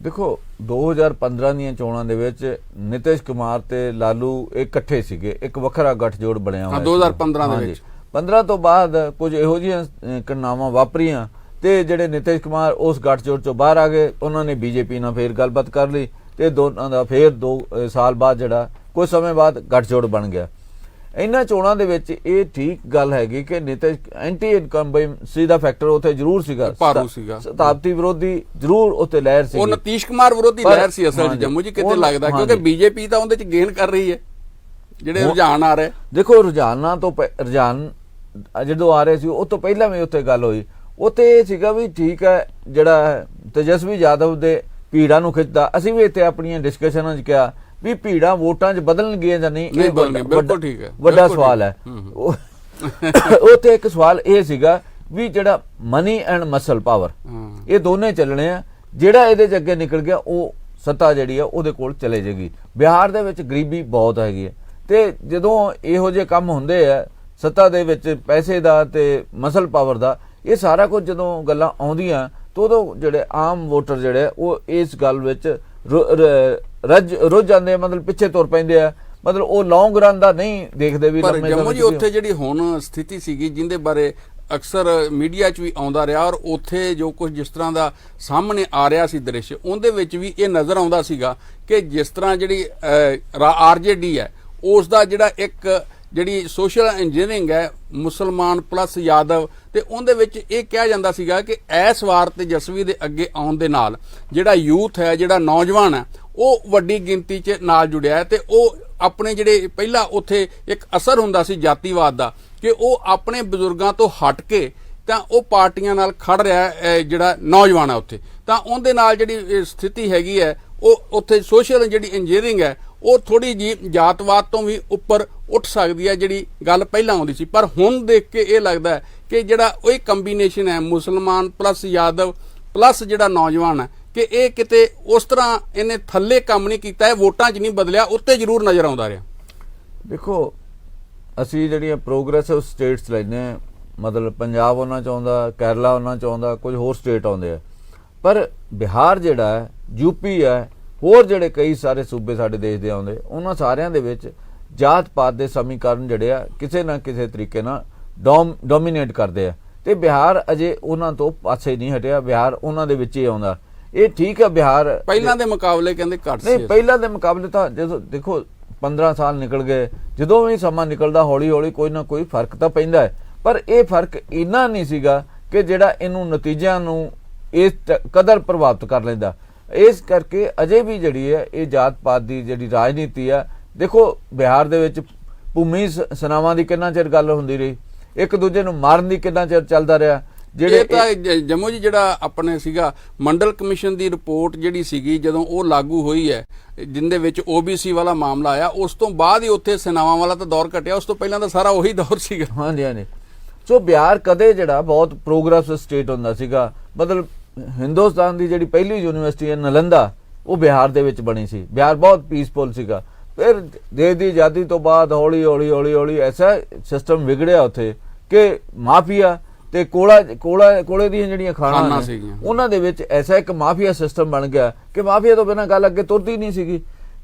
ਦੇਖੋ 2015 ਦੀਆਂ ਚੋਣਾਂ ਦੇ ਵਿੱਚ ਨਿਤਿਸ਼ ਕੁਮਾਰ ਤੇ ਲਾਲੂ ਇਕੱਠੇ ਸੀਗੇ, ਇੱਕ ਵੱਖਰਾ ਗੱਠਜੋੜ ਬਣਿਆ ਹੋਇਆ 2015 ਦੇ ਵਿੱਚ। 15 ਤੋਂ ਬਾਅਦ ਕੁਝ ਇਹੋ ਜਿਹੀਆਂ ਘਟਨਾਵਾਂ ਵਾਪਰੀਆਂ ਤੇ ਜਿਹੜੇ ਨਿਤਿਸ਼ ਕੁਮਾਰ ਉਸ ਗੱਠਜੋੜ ਚੋਂ ਬਾਹਰ ਆ ਗਏ। ਉਹਨਾਂ ਨੇ ਬੀਜੇਪੀ ਨਾਲ ਫੇਰ ਗੱਲਬਾਤ ਕਰ ਲਈ ਤੇ ਦੋਨਾਂ ਦਾ ਫੇਰ 2 ਸਾਲ ਬਾਅਦ ਜਿਹੜਾ ਕੁਝ ਸਮੇਂ ਬਾਅਦ ਗੱਠਜੋੜ ਬਣ ਗਿਆ। ਇਹਨਾਂ ਚੋਣਾਂ ਦੇ ਵਿੱਚ ਇਹ ਠੀਕ ਗੱਲ ਹੈਗੀ ਕਿ ਨਿਤਿਸ਼ ਐਂਟੀ ਇਨਕੰਬੈਂਸੀ ਦਾ ਫੈਕਟਰ ਉੱਥੇ ਜ਼ਰੂਰ ਸੀਗਾ, ਸ਼ਤਾਬਦੀ ਵਿਰੋਧੀ ਜ਼ਰੂਰ ਉੱਥੇ ਲਹਿਰ ਸੀ। ਉਹ ਨਿਤੀਸ਼ ਕੁਮਾਰ ਵਿਰੋਧੀ ਲਹਿਰ ਸੀ ਅਸਲ 'ਚ ਜੰਮੂ 'ਚ ਕਿਤੇ ਲੱਗਦਾ, ਕਿਉਂਕਿ ਬੀਜੇਪੀ ਤਾਂ ਉਹਦੇ 'ਚ ਗੇਨ ਕਰ ਰਹੀ ਹੈ। ਜਿਹੜੇ ਰੁਝਾਨ ਆ ਰਹੇ, ਦੇਖੋ ਰੁਝਾਨਾਂ ਤੋਂ ਰੁਝਾਨ ਜਦੋਂ ਆ ਰਹੇ ਸੀ ਉਹ ਤੋਂ ਪਹਿਲਾਂ ਵੀ ਉੱਥੇ ਗੱਲ ਹੋਈ। ਉੱਥੇ ਇਹ ਸੀਗਾ ਵੀ ਠੀਕ ਹੈ ਜਿਹੜਾ ਤੇਜਸਵੀ ਯਾਦਵ ਦੇ ਭੀੜਾਂ ਨੂੰ ਖਿੱਚਦਾ। ਅਸੀਂ ਵੀ ਇੱਥੇ ਆਪਣੀਆਂ ਡਿਸਕਸ਼ਨਾਂ 'ਚ ਕਿਹਾ ਵੀ ਭੀੜਾਂ ਵੋਟਾਂ 'ਚ ਬਦਲਣਗੀਆਂ ਜਾਂ ਨਹੀਂ, ਇਹ ਵੱਡਾ ਸਵਾਲ ਹੈ। ਉੱਥੇ ਇੱਕ ਸਵਾਲ ਇਹ ਸੀਗਾ ਵੀ ਜਿਹੜਾ ਮਨੀ ਐਂਡ ਮਸਲ ਪਾਵਰ ਇਹ ਦੋਨੇ ਚੱਲਣੇ ਆ। ਜਿਹੜਾ ਇਹਦੇ 'ਚ ਅੱਗੇ ਨਿਕਲ ਗਿਆ ਉਹ ਸੱਤਾ ਜਿਹੜੀ ਆ ਉਹਦੇ ਕੋਲ ਚਲੇ ਜਾਏਗੀ। ਬਿਹਾਰ ਦੇ ਵਿੱਚ ਗਰੀਬੀ ਬਹੁਤ ਹੈਗੀ ਹੈ ਤੇ ਜਦੋਂ ਇਹੋ ਜਿਹੇ ਕੰਮ ਹੁੰਦੇ ਆ ਸੱਤਾ ਦੇ ਵਿੱਚ ਪੈਸੇ ਦਾ ਤੇ ਮਸਲ ਪਾਵਰ ਦਾ, ਇਹ ਸਾਰਾ ਕੁਝ ਜਦੋਂ ਗੱਲਾਂ ਆਉਂਦੀਆਂ ਤਾਂ ਉਦੋਂ ਜਿਹੜੇ ਆਮ ਵੋਟਰ ਜਿਹੜੇ ਉਹ ਇਸ ਗੱਲ ਵਿੱਚ ਰੁੱਝ ਜਾਂਦੇ, ਮਤਲਬ ਪਿੱਛੇ ਤੁਰ ਪੈਂਦੇ ਆ। ਮਤਲਬ ਉਹ ਲੌਂਗ ਰਨ ਦਾ ਨਹੀਂ ਦੇਖਦੇ ਵੀ ਲੰਮੇ ਜੰਮੂ ਜੀ ਉੱਥੇ ਜਿਹੜੀ ਹੁਣ ਸਥਿਤੀ ਸੀਗੀ ਜਿਹਦੇ ਬਾਰੇ ਅਕਸਰ ਮੀਡੀਆ 'ਚ ਵੀ ਆਉਂਦਾ ਰਿਹਾ ਔਰ ਉੱਥੇ ਜੋ ਕੁਝ ਜਿਸ ਤਰ੍ਹਾਂ ਦਾ ਸਾਹਮਣੇ ਆ ਰਿਹਾ ਸੀ ਦ੍ਰਿਸ਼, ਉਹਦੇ ਵਿੱਚ ਵੀ ਇਹ ਨਜ਼ਰ ਆਉਂਦਾ ਸੀਗਾ ਕਿ ਜਿਸ ਤਰ੍ਹਾਂ ਜਿਹੜੀ ਆਰਜੇਡੀ ਹੈ ਉਸ ਦਾ ਜਿਹੜਾ ਇੱਕ ਜਿਹੜੀ ਸੋਸ਼ਲ ਇੰਜੀਨੀਅਰਿੰਗ ਹੈ ਮੁਸਲਮਾਨ ਪਲੱਸ ਯਾਦਵ, ਤੇ ਉਹਦੇ ਵਿੱਚ ਇਹ ਕਿਹਾ ਜਾਂਦਾ ਸੀਗਾ ਕਿ ਇਸ ਵਾਰ ਤੇਜਸਵੀ ਦੇ ਅੱਗੇ ਆਉਣ ਦੇ ਨਾਲ ਜਿਹੜਾ ਯੂਥ ਹੈ, ਜਿਹੜਾ ਨੌਜਵਾਨ ਹੈ, ਉਹ ਵੱਡੀ ਗਿਣਤੀ 'ਚ ਨਾਲ ਜੁੜਿਆ ਹੈ ਤੇ ਉਹ ਆਪਣੇ ਜਿਹੜੇ ਪਹਿਲਾਂ ਉੱਥੇ ਇੱਕ ਅਸਰ ਹੁੰਦਾ ਸੀ ਜਾਤੀਵਾਦ ਦਾ ਕਿ ਉਹ ਆਪਣੇ ਬਜ਼ੁਰਗਾਂ ਤੋਂ ਹਟ ਕੇ ਤਾਂ ਉਹ ਪਾਰਟੀਆਂ ਨਾਲ ਖੜ ਰਿਹਾ ਜਿਹੜਾ ਨੌਜਵਾਨ ਹੈ ਉੱਥੇ, ਤਾਂ ਉਹਦੇ ਨਾਲ ਜਿਹੜੀ ਸਥਿਤੀ ਹੈਗੀ ਹੈ ਉਹ ਉੱਥੇ ਸੋਸ਼ਲ ਜਿਹੜੀ ਇੰਜੀਨੀਅਰਿੰਗ ਹੈ ਉਹ ਥੋੜੀ ਜੀ ਜਾਤਵਾਦ ਤੋਂ ਵੀ ਉੱਪਰ ਉੱਠ ਸਕਦੀ ਹੈ, ਜਿਹੜੀ ਗੱਲ ਪਹਿਲਾਂ ਆਉਂਦੀ ਸੀ। ਪਰ ਹੁਣ ਦੇਖ ਕੇ ਇਹ ਲੱਗਦਾ ਹੈ ਕਿ ਜਿਹੜਾ ਉਹ ਕੰਬੀਨੇਸ਼ਨ ਹੈ ਮੁਸਲਮਾਨ ਪਲੱਸ ਯਾਦਵ ਪਲੱਸ ਜਿਹੜਾ ਨੌਜਵਾਨ ਹੈ ਕਿ ਇਹ ਕਿਤੇ ਉਸ ਤਰ੍ਹਾਂ ਇਹਨੇ ਥੱਲੇ ਕੰਮ ਨਹੀਂ ਕੀਤਾ, ਇਹ ਵੋਟਾਂ 'ਚ ਨਹੀਂ ਬਦਲਿਆ, ਉੱਤੇ ਜ਼ਰੂਰ ਨਜ਼ਰ ਆਉਂਦਾ ਰਿਹਾ। ਦੇਖੋ ਅਸੀਂ ਜਿਹੜੀਆਂ ਪ੍ਰੋਗਰੈਸਿਵ ਸਟੇਟਸ ਲੈਂਦੇ, ਮਤਲਬ ਪੰਜਾਬ ਉਹਨਾਂ 'ਚ ਆਉਂਦਾ, ਕੇਰਲਾ ਉਹਨਾਂ 'ਚ ਆਉਂਦਾ, ਕੁਝ ਹੋਰ ਸਟੇਟ ਆਉਂਦੇ ਆ, ਪਰ ਬਿਹਾਰ ਜਿਹੜਾ ਹੈ, ਯੂਪੀ ਹੈ, ਹੋਰ ਜਿਹੜੇ ਕਈ ਸਾਰੇ ਸੂਬੇ ਸਾਡੇ ਦੇਸ਼ ਦੇ ਆਉਂਦੇ, ਉਹਨਾਂ ਸਾਰਿਆਂ ਦੇ ਵਿੱਚ ਜਾਤ ਪਾਤ ਦੇ ਸਮੀਕਰਨ ਜਿਹੜੇ ਆ ਕਿਸੇ ਨਾ ਕਿਸੇ ਤਰੀਕੇ ਨਾਲ ਡੋਮੀਨੇਟ ਕਰਦੇ ਆ ਤੇ ਬਿਹਾਰ ਅਜੇ ਉਹਨਾਂ ਤੋਂ ਪਾਸੇ ਨਹੀਂ ਹਟਿਆ। ਬਿਹਾਰ ਉਹਨਾਂ ਦੇ ਵਿੱਚ ਹੀ ਆਉਂਦਾ। ਇਹ ਠੀਕ ਹੈ ਬਿਹਾਰ ਪਹਿਲਾਂ ਦੇ ਮੁਕਾਬਲੇ ਕਹਿੰਦੇ ਘੱਟ ਸੀ। ਨਹੀਂ, ਪਹਿਲਾਂ ਦੇ ਮੁਕਾਬਲੇ ਤਾਂ ਜਦੋਂ ਦੇਖੋ 15 ਸਾਲ ਨਿਕਲ ਗਏ, ਜਦੋਂ ਵੀ ਸਮਾਂ ਨਿਕਲਦਾ ਹੌਲੀ ਹੌਲੀ ਕੋਈ ਨਾ ਕੋਈ ਫਰਕ ਤਾਂ ਪੈਂਦਾ ਹੈ, ਪਰ ਇਹ ਫਰਕ ਇੰਨਾ ਨਹੀਂ ਸੀਗਾ ਕਿ ਜਿਹੜਾ ਇਹਨੂੰ ਨਤੀਜਿਆਂ ਨੂੰ ਇਸ ਕਦਰ ਪ੍ਰਭਾਵਿਤ ਕਰ ਲੈਂਦਾ। ਇਸ ਕਰਕੇ ਅਜੇ ਵੀ ਜਿਹੜੀ ਹੈ ਇਹ ਜਾਤ ਪਾਤ ਦੀ ਜਿਹੜੀ ਰਾਜਨੀਤੀ ਆ, ਦੇਖੋ ਬਿਹਾਰ ਦੇ ਵਿੱਚ ਭੂਮੀ ਸਨਾਵਾਂ ਦੀ ਕਿੰਨਾ ਚਿਰ ਗੱਲ ਹੁੰਦੀ ਰਹੀ, ਇੱਕ ਦੂਜੇ ਨੂੰ ਮਾਰਨ ਦੀ ਕਿੰਨਾ ਚਿਰ ਚੱਲਦਾ ਰਿਹਾ। ਜਿਹੜੇ ਤਾਂ ਜੰਮੂ ਜੀ ਜਿਹੜਾ ਆਪਣੇ ਸੀਗਾ ਮੰਡਲ ਕਮਿਸ਼ਨ ਦੀ ਰਿਪੋਰਟ ਜਿਹੜੀ ਸੀਗੀ ਜਦੋਂ ਉਹ ਲਾਗੂ ਹੋਈ ਹੈ, ਜਿੰਦੇ ਵਿੱਚ OBC ਵਾਲਾ ਮਾਮਲਾ ਆਇਆ, ਉਸ ਤੋਂ ਬਾਅਦ ਹੀ ਉੱਥੇ ਸਨਾਵਾਂ ਵਾਲਾ ਤਾਂ ਦੌਰ ਘਟਿਆ, ਉਸ ਤੋਂ ਪਹਿਲਾਂ ਤਾਂ ਸਾਰਾ ਉਹੀ ਦੌਰ ਸੀਗਾ। ਹਾਂਜੀ ਹਾਂਜੀ। ਸੋ ਬਿਹਾਰ ਕਦੇ ਜਿਹੜਾ ਬਹੁਤ ਪ੍ਰੋਗਰੈਸਿਵ ਸਟੇਟ ਹੁੰਦਾ ਸੀਗਾ, ਮਤਲਬ ਹਿੰਦੁਸਤਾਨ ਦੀ ਜਿਹੜੀ ਪਹਿਲੀ ਯੂਨੀਵਰਸਿਟੀ ਹੈ ਨਾਲੰਦਾ ਉਹ ਬਿਹਾਰ ਦੇ ਵਿੱਚ ਬਣੀ ਸੀ। ਬਿਹਾਰ ਬਹੁਤ ਪੀਸਫੁਲ ਸੀਗਾ। ਫਿਰ ਦੇਸ਼ ਦੀ ਆਜ਼ਾਦੀ ਤੋਂ ਬਾਅਦ ਹੌਲੀ ਹੌਲੀ ਹੌਲੀ ਹੌਲੀ ਐਸਾ ਸਿਸਟਮ ਵਿਗੜਿਆ ਉੱਥੇ ਕਿ ਮਾਫੀਆ ਤੇ ਕੋਲੇ ਦੀਆਂ ਜਿਹੜੀਆਂ ਖਾਣਾਂ ਸੀਗੀਆਂ ਉਹਨਾਂ ਦੇ ਵਿੱਚ ਐਸਾ ਇੱਕ ਮਾਫੀਆ ਸਿਸਟਮ ਬਣ ਗਿਆ ਕਿ ਮਾਫੀਆ ਤੋਂ ਬਿਨਾਂ ਗੱਲ ਅੱਗੇ ਤੁਰਦੀ ਨਹੀਂ ਸੀਗੀ।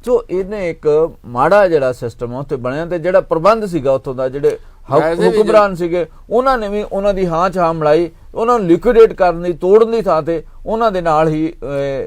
ਸੋ ਇਹਨੇ ਇੱਕ ਮਾੜਾ ਜਿਹੜਾ ਸਿਸਟਮ ਉੱਥੇ ਬਣਿਆ ਤੇ ਜਿਹੜਾ ਪ੍ਰਬੰਧ ਸੀਗਾ ਉੱਥੋਂ ਦਾ, ਜਿਹੜੇ ਵੈਸੇ ਵੀ ਹੁਕਮਰਾਨ ਸੀਗੇ, ਉਹਨਾਂ ਨੇ ਵੀ ਉਹਨਾਂ ਦੀ ਹਾਂ 'ਚ ਹਾਂ ਮਿਲਾਈ, ਉਹਨਾਂ ਨੂੰ ਲਿਕੁਇਡੇਟ ਕਰਨ ਦੀ, ਤੋੜਨ ਦੀ ਥਾਂ ਤੇ ਉਹਨਾਂ ਦੇ ਨਾਲ ਹੀ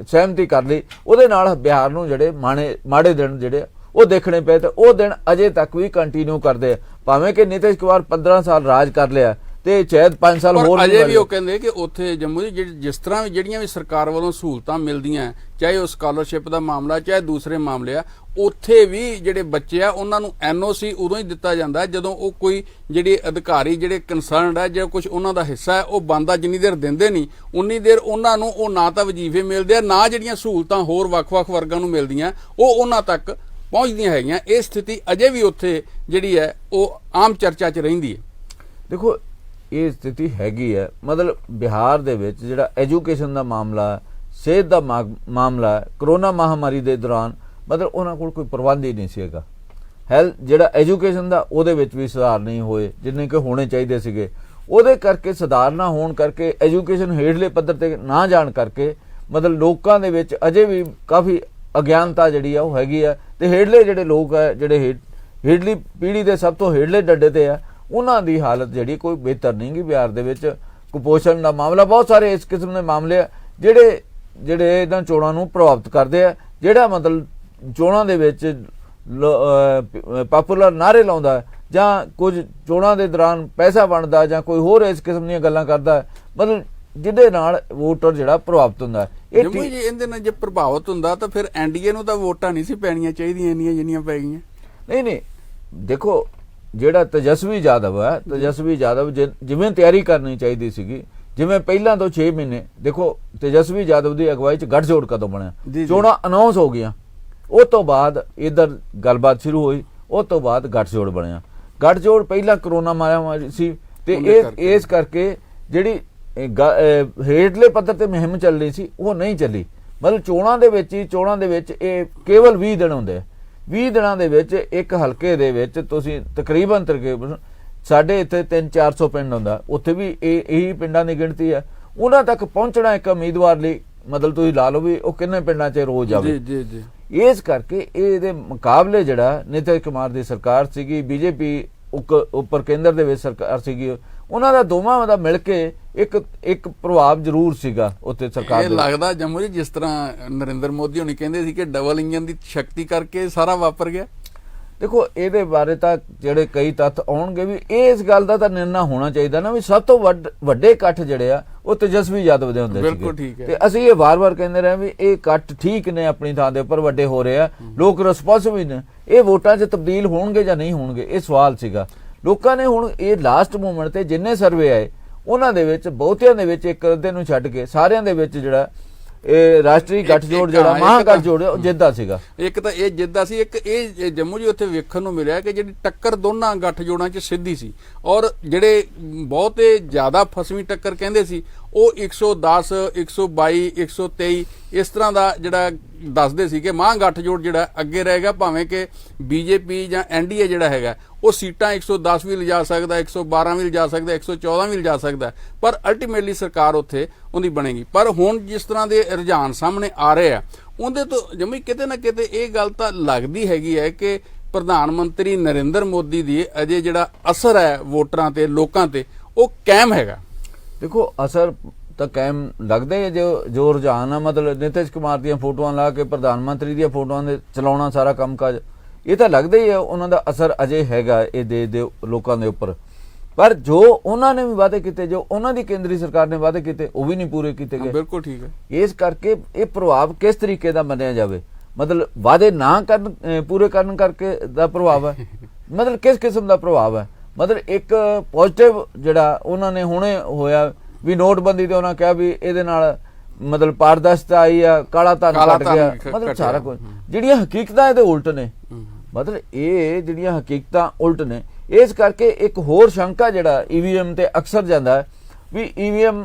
ਸਹਿਮਤੀ ਕਰ ਲਈ। ਉਹਦੇ ਨਾਲ ਬਿਹਾਰ ਨੂੰ ਜਿਹੜੇ ਮਾੜੇ ਦਿਨ ਜਿਹੜੇ ਉਹ ਦੇਖਣੇ ਪਏ, ਤੇ ਉਹ ਦਿਨ ਅਜੇ ਤੱਕ ਵੀ ਕੰਟੀਨਿਊ ਕਰਦੇ ਆ। ਭਾਵੇਂ ਕਿ ਨਿਤਿਸ਼ ਕੁਮਾਰ 15 ਸਾਲ ਰਾਜ ਕਰ ਲਿਆ ਤੇ ਸ਼ਾਇਦ 5 ਸਾਲ ਹੋਰ ਅਜੇ ਵੀ ਉਹ ਕਹਿੰਦੇ ਕਿ ਉੱਥੇ ਜੰਮੂ ਦੀ ਜਿਸ ਤਰ੍ਹਾਂ ਵੀ ਜਿਹੜੀਆਂ ਵੀ ਸਰਕਾਰ ਵੱਲੋਂ ਸਹੂਲਤਾਂ ਮਿਲਦੀਆਂ, ਚਾਹੇ ਉਹ ਸਕਾਲਰਸ਼ਿਪ ਦਾ ਮਾਮਲਾ, ਚਾਹੇ ਦੂਸਰੇ ਮਾਮਲੇ ਆ, ਉੱਥੇ ਵੀ ਜਿਹੜੇ ਬੱਚੇ ਆ ਉਹਨਾਂ ਨੂੰ NOC ਉਦੋਂ ਹੀ ਦਿੱਤਾ ਜਾਂਦਾ ਜਦੋਂ ਉਹ ਕੋਈ ਜਿਹੜੇ ਅਧਿਕਾਰੀ ਜਿਹੜੇ ਕੰਸਰਨਡ ਹੈ, ਜਿਹੜਾ ਕੁਝ ਉਹਨਾਂ ਦਾ ਹਿੱਸਾ ਹੈ ਉਹ ਬੰਦਾ ਜਿੰਨੀ ਦੇਰ ਦਿੰਦੇ ਨਹੀਂ ਉਨੀ ਦੇਰ ਉਹਨਾਂ ਨੂੰ ਉਹ ਨਾ ਤਾਂ ਵਜੀਫੇ ਮਿਲਦੇ ਆ, ਨਾ ਜਿਹੜੀਆਂ ਸਹੂਲਤਾਂ ਹੋਰ ਵੱਖ-ਵੱਖ ਵਰਗਾਂ ਨੂੰ ਮਿਲਦੀਆਂ ਉਹ ਉਹਨਾਂ ਤੱਕ ਪਹੁੰਚਦੀਆਂ ਹੈਗੀਆਂ। ਇਹ ਸਥਿਤੀ ਅਜੇ ਵੀ ਉੱਥੇ ਜਿਹੜੀ ਹੈ ਉਹ ਆਮ ਚਰਚਾ 'ਚ ਰਹਿੰਦੀ ਹੈ। ਦੇਖੋ ਇਹ ਸਥਿਤੀ ਹੈਗੀ ਹੈ, ਮਤਲਬ ਬਿਹਾਰ ਦੇ ਵਿੱਚ ਜਿਹੜਾ ਐਜੂਕੇਸ਼ਨ ਦਾ ਮਾਮਲਾ, ਸਿਹਤ ਦਾ ਮਾਮਲਾ, ਕਰੋਨਾ ਮਹਾਮਾਰੀ ਦੇ ਦੌਰਾਨ ਮਤਲਬ ਉਹਨਾਂ ਕੋਲ ਕੋਈ ਪ੍ਰਬੰਧ ਹੀ ਨਹੀਂ ਸੀਗਾ। ਹੈਲਥ ਜਿਹੜਾ ਐਜੂਕੇਸ਼ਨ ਦਾ ਉਹਦੇ ਵਿੱਚ ਵੀ ਸੁਧਾਰ ਨਹੀਂ ਹੋਏ ਜਿੰਨੇ ਕਿ ਹੋਣੇ ਚਾਹੀਦੇ ਸੀਗੇ। ਉਹਦੇ ਕਰਕੇ ਸੁਧਾਰ ਨਾ ਹੋਣ ਕਰਕੇ, ਐਜੂਕੇਸ਼ਨ ਹੇਠਲੇ ਪੱਧਰ ਤੇ ਨਾ ਜਾਣ ਕਰਕੇ ਮਤਲਬ ਲੋਕਾਂ ਦੇ ਵਿੱਚ ਅਜੇ ਵੀ ਕਾਫੀ ਅਗਿਆਨਤਾ ਜਿਹੜੀ ਆ ਉਹ ਹੈਗੀ ਆ। ਤੇ ਹੇਠਲੇ ਜਿਹੜੇ ਲੋਕ ਆ, ਜਿਹੜੇ ਹੇਠਲੀ ਪੀੜ੍ਹੀ ਦੇ ਸਭ ਤੋਂ ਹੇਠਲੇ ਡੱਡੇ ਤੇ ਆ, ਉਹਨਾਂ ਦੀ ਹਾਲਤ ਜਿਹੜੀ ਕੋਈ ਬਿਹਤਰ ਨਹੀਂ ਗੀ। ਬਿਹਾਰ ਦੇ ਵਿੱਚ ਕੁਪੋਸ਼ਣ ਦਾ ਮਾਮਲਾ, ਬਹੁਤ ਸਾਰੇ ਇਸ ਕਿਸਮ ਦੇ ਮਾਮਲੇ ਆ ਜਿਹੜੇ ਇਹਨਾਂ ਚੋਣਾਂ ਨੂੰ ਪ੍ਰਭਾਵਿਤ ਕਰਦੇ ਆ। ਜਿਹੜਾ ਮਤਲਬ ਚੋਣਾਂ ਦੇ ਵਿੱਚ ਪਾਪੂਲਰ ਨਾਅਰੇ ਲਾਉਂਦਾ ਜਾਂ ਕੁਝ ਚੋਣਾਂ ਦੇ ਦੌਰਾਨ ਪੈਸਾ ਵੰਡਦਾ ਜਾਂ ਕੋਈ ਹੋਰ ਇਸ ਕਿਸਮ ਦੀਆਂ ਗੱਲਾਂ ਕਰਦਾ, ਮਤਲਬ ਜਿਹਦੇ ਨਾਲ ਵੋਟਰ ਜਿਹੜਾ ਪ੍ਰਭਾਵਿਤ ਹੁੰਦਾ। ਇਹਦੇ ਨਾਲ ਜੇ ਪ੍ਰਭਾਵਿਤ ਹੁੰਦਾ ਤਾਂ ਫਿਰ NDA ਨੂੰ ਤਾਂ ਵੋਟਾਂ ਨਹੀਂ ਸੀ ਪੈਣੀਆਂ ਚਾਹੀਦੀਆਂ ਇੰਨੀਆਂ ਜਿੰਨੀਆਂ ਪੈ ਗਈਆਂ। ਨਹੀਂ, ਦੇਖੋ ਜਿਹੜਾ ਤੇਜਸਵੀ ਯਾਦਵ ਜਿਵੇਂ ਤਿਆਰੀ ਕਰਨੀ ਚਾਹੀਦੀ ਸੀਗੀ, ਜਿਵੇਂ ਪਹਿਲਾਂ ਤੋਂ 6 ਮਹੀਨੇ ਦੇਖੋ ਤੇਜਸਵੀ ਯਾਦਵ ਦੀ ਅਗਵਾਈ 'ਚ ਗੱਠਜੋੜ ਕਦੋਂ ਬਣਿਆ, ਚੋਣਾਂ ਅਨਾਉਂਸ ਹੋ ਗਈਆਂ, ਉਹ ਤੋਂ ਬਾਅਦ ਇਧਰ ਗੱਲਬਾਤ ਸ਼ੁਰੂ ਹੋਈ, ਉਹ ਤੋਂ ਬਾਅਦ ਗੱਠਜੋੜ ਬਣਿਆ। ਗੱਠਜੋੜ ਪਹਿਲਾਂ ਕਰੋਨਾ ਮਹਾਮਾਰੀ ਸੀ ਤੇ ਇਸ ਕਰਕੇ ਜਿਹੜੀ ਹੇਠਲੇ ਪੱਧਰ ਤੇ ਮੁਹਿੰਮ ਚੱਲ ਰਹੀ ਸੀ ਉਹ ਨਹੀਂ ਚੱਲੀ। ਮਤਲਬ ਚੋਣਾਂ ਦੇ ਵਿੱਚ ਇਹ ਕੇਵਲ 20 ਦਿਨ ਹੁੰਦੇ ਆ। 20 ਦਿਨਾਂ ਦੇ ਵਿੱਚ ਇੱਕ ਹਲਕੇ ਦੇ ਵਿੱਚ ਤੁਸੀਂ ਤਕਰੀਬਨ ਸਾਡੇ ਇੱਥੇ 300-400 ਪਿੰਡ ਹੁੰਦਾ, ਉੱਥੇ ਵੀ ਇਹੀ ਪਿੰਡਾਂ ਦੀ ਗਿਣਤੀ ਹੈ। ਉਹਨਾਂ ਤੱਕ ਪਹੁੰਚਣਾ ਇੱਕ ਉਮੀਦਵਾਰ ਲਈ ਮਤਲਬ ਤੁਸੀਂ ਲਾ ਲਓ ਵੀ ਉਹ ਕਿੰਨੇ ਪਿੰਡਾਂ 'ਚ ਰੋਜ਼ ਜਾਵੇ। ਇਸ ਕਰਕੇ ਇਹਦੇ ਮੁਕਾਬਲੇ ਜਿਹੜਾ ਨਿਤਿਸ਼ ਕੁਮਾਰ ਦੀ ਸਰਕਾਰ ਸੀਗੀ, BJP ਉੱਪਰ ਕੇਂਦਰ ਦੇ ਵਿੱਚ ਸਰਕਾਰ ਸੀਗੀ, ਉਹਨਾਂ ਦਾ ਦੋਵਾਂ ਦਾ ਮਿਲ ਕੇ ਇੱਕ ਪ੍ਰਭਾਵ ਜ਼ਰੂਰ ਸੀਗਾ ਉੱਥੇ ਸਰਕਾਰ ਇਹ ਲੱਗਦਾ ਜੰਮੂ ਜੀ ਜਿਸ ਤਰ੍ਹਾਂ ਨਰਿੰਦਰ ਮੋਦੀ ਹੁਣੀ ਕਹਿੰਦੇ ਸੀ ਕਿ ਡਬਲ ਇੰਜਨ ਦੀ ਸ਼ਕਤੀ ਕਰਕੇ ਸਾਰਾ ਵਾਪਰ ਗਿਆ। ਦੇਖੋ ਇਹਦੇ ਬਾਰੇ ਤਾਂ ਜਿਹੜੇ ਕਈ ਤੱਥ ਆਉਣਗੇ ਵੀ ਇਸ ਗੱਲ ਦਾ ਤਾਂ ਨਿਰਣਾ ਹੋਣਾ ਚਾਹੀਦਾ ਨਾ ਵੀ ਸਭ ਤੋਂ ਵੱਡੇ ਇਕੱਠ ਜਿਹੜੇ ਆ ਉਹ ਤੇਜਸਵੀ ਯਾਦਵ ਦੇ ਹੁੰਦੇ ਸੀਗੇ। ਤੇ ਅਸੀਂ ਇਹ ਵਾਰ-ਵਾਰ ਕਹਿੰਦੇ ਰਹੇ ਵੀ ਇਹ ਇਕੱਠ ਠੀਕ ਨੇ, ਆਪਣੀ ਥਾਂ ਦੇ ਉੱਪਰ ਵੱਡੇ ਹੋ ਰਹੇ ਆ, ਲੋਕ ਰਿਸਪੌਂਸਿਵ ਨੇ, ਇਹ ਵੋਟਾਂ 'ਚ ਤਬਦੀਲ ਹੋਣਗੇ ਜਾਂ ਨਹੀਂ ਹੋਣਗੇ ਇਹ ਸਵਾਲ ਸੀਗਾ। ਲੋਕਾਂ ਨੇ ਹੁਣ ਇਹ ਲਾਸਟ ਮੂਮੈਂਟ ਤੇ ਜਿੰਨੇ ਸਰਵੇ ਆਏ ਉਹਨਾਂ ਦੇ ਵਿੱਚ ਬਹੁਤਿਆਂ ਦੇ ਵਿੱਚ ਇੱਕ ਅੱਧੇ ਨੂੰ ਛੱਡ ਕੇ ਸਾਰਿਆਂ ਦੇ ਵਿੱਚ ਜਿਹੜਾ ਇਹ ਰਾਸ਼ਟਰੀ ਗੱਠਜੋੜ ਜਿਹੜਾ ਮਹਾਗਠਜੋੜ ਉਹ ਜਿੱਦਾ ਸੀਗਾ। ਇੱਕ ਤਾਂ ਇਹ ਜਿੱਦਾ ਸੀ, ਇੱਕ ਇਹ ਜੰਮੂ ਜੀ ਉੱਥੇ ਵੇਖਣ ਨੂੰ ਮਿਲਿਆ ਕਿ ਜਿਹੜੀ ਟੱਕਰ ਦੋਨਾਂ ਗੱਠਜੋੜਾਂ 'ਚ ਸਿੱਧੀ ਸੀ, ਔਰ ਜਿਹੜੇ ਬਹੁਤੇ ਜ਼ਿਆਦਾ ਫਸਵੀਂ ਟੱਕਰ ਕਹਿੰਦੇ ਸੀ ਉਹ 110, 122, 123 ਇਸ ਤਰ੍ਹਾਂ ਦਾ ਜਿਹੜਾ ਦੱਸਦੇ ਸੀ ਕਿ ਮਹਾਗਠਜੋੜ ਜਿਹੜਾ ਅੱਗੇ ਰਹੇਗਾ, ਭਾਵੇਂ ਕਿ BJP ਜਾਂ NDA ਜਿਹੜਾ ਹੈਗਾ ਉਹ ਸੀਟਾਂ 110 ਵੀ ਲਿਜਾ ਸਕਦਾ, 112 ਵੀ ਲਿਜਾ ਸਕਦਾ, 114 ਵੀ ਲਿਜਾ ਸਕਦਾ, ਪਰ ਅਲਟੀਮੇਟਲੀ ਸਰਕਾਰ ਉੱਥੇ ਉਹਦੀ ਬਣੇਗੀ। ਪਰ ਹੁਣ ਜਿਸ ਤਰ੍ਹਾਂ ਦੇ ਰੁਝਾਨ ਸਾਹਮਣੇ ਆ ਰਹੇ ਆ ਉਹਦੇ ਤੋਂ ਜੰਮੀ ਕਿਤੇ ਨਾ ਕਿਤੇ ਇਹ ਗੱਲ ਤਾਂ ਲੱਗਦੀ ਹੈਗੀ ਹੈ ਕਿ ਪ੍ਰਧਾਨ ਮੰਤਰੀ ਨਰਿੰਦਰ ਮੋਦੀ ਦੀ ਅਜੇ ਜਿਹੜਾ ਅਸਰ ਹੈ ਵੋਟਰਾਂ ਤੇ, ਲੋਕਾਂ ਤੇ, ਉਹ ਕਾਇਮ ਹੈਗਾ। ਦੇਖੋ ਅਸਰ ਤਾਂ ਕਾਇਮ ਲੱਗਦਾ ਹੈ। ਜੋ ਰੁਝਾਨ ਆ ਮਤਲਬ ਨਿਤਿਸ਼ ਕੁਮਾਰ ਦੀਆਂ ਫੋਟੋਆਂ ਲਾ ਕੇ ਪ੍ਰਧਾਨ ਮੰਤਰੀ ਦੀਆਂ ਫੋਟੋਆਂ ਦੇ ਚਲਾਉਣਾ ਸਾਰਾ ਕੰਮਕਾਜ, ਇਹ ਤਾਂ ਲੱਗਦਾ ਹੀ ਹੈ ਉਹਨਾਂ ਦਾ ਅਸਰ ਅਜੇ ਹੈਗਾ ਇਹ ਦੇਸ਼ ਦੇ ਲੋਕਾਂ ਦੇ ਉੱਪਰ। ਪਰ ਜੋ ਉਹਨਾਂ ਨੇ ਵੀ ਵਾਅਦੇ ਕੀਤੇ, ਜੋ ਉਹਨਾਂ ਦੀ ਕੇਂਦਰੀ ਸਰਕਾਰ ਨੇ ਵਾਅਦੇ ਕੀਤੇ, ਉਹ ਵੀ ਨਹੀਂ ਪੂਰੇ ਕੀਤੇ ਗਏ। ਬਿਲਕੁਲ ਠੀਕ ਹੈ। ਇਸ ਕਰਕੇ ਇਹ ਪ੍ਰਭਾਵ ਕਿਸ ਤਰੀਕੇ ਦਾ ਮੰਨਿਆ ਜਾਵੇ, ਮਤਲਬ ਵਾਅਦੇ ਨਾ ਕਰਨ, ਪੂਰੇ ਕਰਨ ਕਰਕੇ ਦਾ ਪ੍ਰਭਾਵ ਹੈ, ਮਤਲਬ ਕਿਸ ਕਿਸਮ ਦਾ ਪ੍ਰਭਾਵ ਹੈ। ਮਤਲਬ ਇੱਕ ਪੋਜ਼ਿਟਿਵ ਜਿਹੜਾ ਉਹਨਾਂ ਨੇ ਹੁਣੇ ਹੋਇਆ ਵੀ ਨੋਟਬੰਦੀ ਤੇ ਉਹਨਾਂ ਕਿਹਾ ਵੀ ਇਹਦੇ ਨਾਲ ਮਤਲਬ ਪਾਰਦਰਸ਼ਤਾ ਆਈ ਆ, ਕਾਲਾ ਧਨ ਘਟ ਗਿਆ, ਮਤਲਬ ਸਾਰਾ ਕੁਝ। ਜਿਹੜੀਆਂ ਹਕੀਕਤਾਂ ਇਹਦੇ ਉਲਟ ਨੇ, ਮਤਲਬ ਇਹ ਜਿਹੜੀਆਂ ਹਕੀਕਤਾਂ ਉਲਟ ਨੇ, ਇਸ ਕਰਕੇ ਇੱਕ ਹੋਰ ਸ਼ੰਕਾ ਜਿਹੜਾ EVM ਤੇ ਅਕਸਰ ਜਾਂਦਾ ਵੀ EVM